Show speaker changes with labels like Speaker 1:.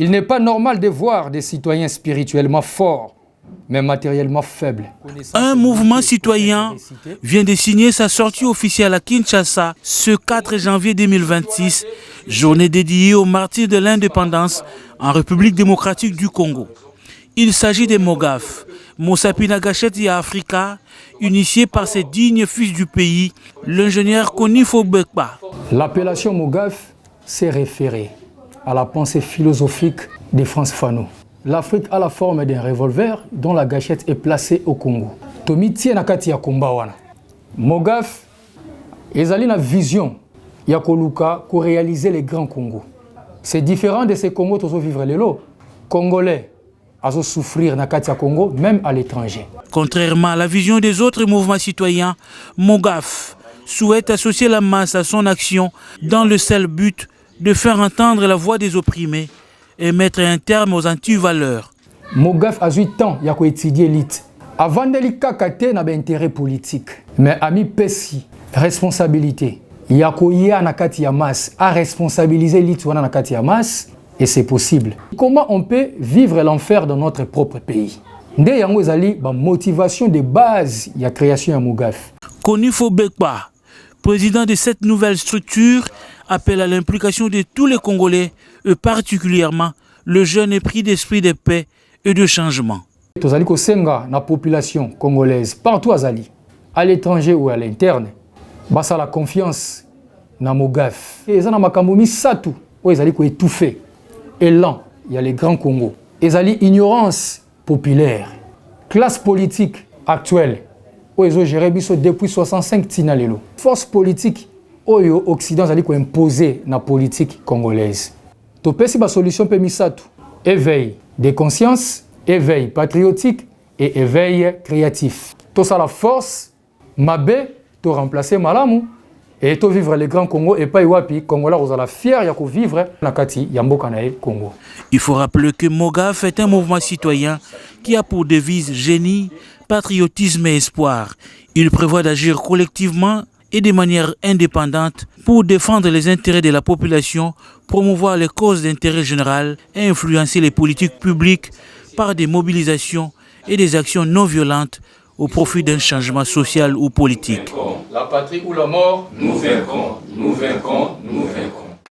Speaker 1: Il n'est pas normal de voir des citoyens spirituellement forts, mais matériellement faibles.
Speaker 2: Un mouvement citoyen vient de signer sa sortie officielle à Kinshasa ce 4 janvier 2026, journée dédiée aux martyrs de l'indépendance en République démocratique du Congo. Il s'agit des MOGAF, Mosapina Gacheti Africa, initié par ses dignes fils du pays, l'ingénieur Konifo Bekpa.
Speaker 1: L'appellation MOGAF s'est référée à la pensée philosophique de Frantz Fanon. L'Afrique a la forme d'un revolver dont la gâchette est placée au Congo. Tomi tie na kati ya komba wana. MOGAF ezali na vision ya koluka ko réaliser les grands Congo. C'est différent de ces Congos tozo vivre lelo. Congolais azo souffrir na kati ya Congo même à l'étranger.
Speaker 2: Contrairement à la vision des autres mouvements citoyens, MOGAF souhaite associer la masse à son action dans le seul but de faire entendre la voix des opprimés et mettre un terme aux anti-valeurs.
Speaker 1: MOGAF a eu temps ya ko étudier l'élite. Avant de l'ikakate na intérêt politique. Mais ami pesi responsabilité. Ya ko ya na kati ya masse à responsabiliser l'élite wana na kati ya masse et c'est possible. Comment on peut vivre l'enfer dans notre propre pays? Nde yango ezali ba motivation de base ya création ya MOGAF.
Speaker 2: Konifo Bekpa, président de cette nouvelle structure, appelle à l'implication de tous les Congolais, et particulièrement le jeune épris d'esprit de paix et de changement.
Speaker 1: Tozali kosenga na population congolaise partout azali, à l'étranger ou à l'interne, basa la confiance na MOGAF. Eza na makambo misatu o ezali ko étouffer élan, il y a les grands Congo. Ezali ignorance populaire, classe politique actuelle o ezo gérer biso depuis 65 tina lelo. Force politique oyo Occident zali ko imposer na politique congolaise. Topesi ba solution pe misatu: éveil des consciences, éveil patriotique et éveil créatif. Tout ça la force mabe to remplacer malamu et to vivre les grands Congo et pas iwapi Congolais osala fier ya ko vivre na kati ya mboka na Congo.
Speaker 2: Il faut rappeler que MOGAF est un mouvement citoyen qui a pour devise génie, patriotisme et espoir. Il prévoit d'agir collectivement et de manière indépendante pour défendre les intérêts de la population, promouvoir les causes d'intérêt général et influencer les politiques publiques par des mobilisations et des actions non violentes au profit d'un changement social ou politique.
Speaker 1: La patrie ou la mort,
Speaker 3: nous vaincrons, nous vaincrons, nous vaincrons.